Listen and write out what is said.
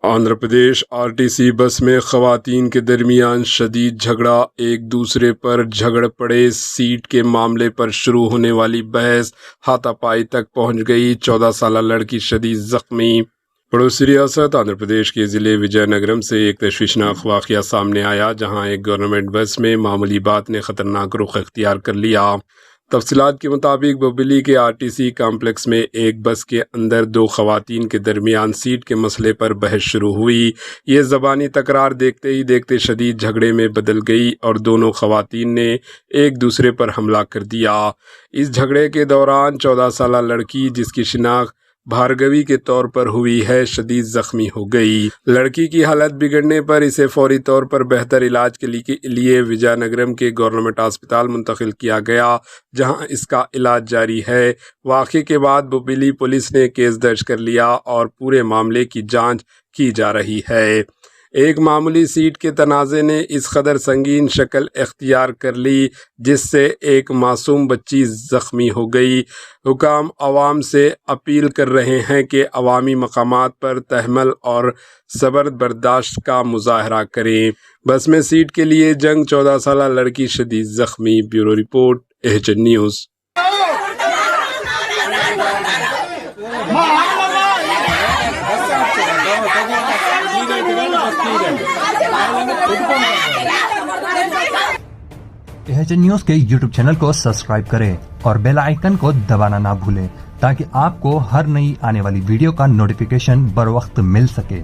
آندھرا پردیش آرٹیسی بس میں خواتین کے درمیان شدید جھگڑا، ایک دوسرے پر جھگڑ پڑے، سیٹ کے معاملے پر شروع ہونے والی بحث ہاتھا پائی تک پہنچ گئی، 14 سالہ لڑکی شدید زخمی۔ پڑوسی ریاست آندھرا پردیش کے ضلع وجے نگرم سے ایک تشویشناک واقعہ سامنے آیا، جہاں ایک گورنمنٹ بس میں معمولی بات نے خطرناک رخ اختیار کر لیا۔ تفصیلات کے مطابق بوبیلی کے آرٹیسی کمپلیکس میں ایک بس کے اندر دو خواتین کے درمیان سیٹ کے مسئلے پر بحث شروع ہوئی۔ یہ زبانی تکرار دیکھتے ہی دیکھتے شدید جھگڑے میں بدل گئی اور دونوں خواتین نے ایک دوسرے پر حملہ کر دیا۔ اس جھگڑے کے دوران 14 سالہ لڑکی، جس کی شناخت بھارگوی کے طور پر ہوئی ہے، شدید زخمی ہو گئی۔ لڑکی کی حالت بگڑنے پر اسے فوری طور پر بہتر علاج کے لیے وجے نگرم کے گورنمنٹ ہسپتال منتقل کیا گیا، جہاں اس کا علاج جاری ہے۔ واقعے کے بعد بوبیلی پولیس نے کیس درج کر لیا اور پورے معاملے کی جانچ کی جا رہی ہے۔ ایک معمولی سیٹ کے تنازع نے اس قدر سنگین شکل اختیار کر لی جس سے ایک معصوم بچی زخمی ہو گئی۔ حکام عوام سے اپیل کر رہے ہیں کہ عوامی مقامات پر تحمل اور صبر برداشت کا مظاہرہ کریں۔ بس میں سیٹ کے لیے جنگ، 14 سالہ لڑکی شدید زخمی۔ Bureau report, H News. H News کے یوٹیوب چینل کو سبسکرائب کریں اور بیل آئیکن کو دبانا نہ بھولیں تاکہ آپ کو ہر نئی آنے والی ویڈیو کا نوٹیفیکیشن بر وقت مل سکے۔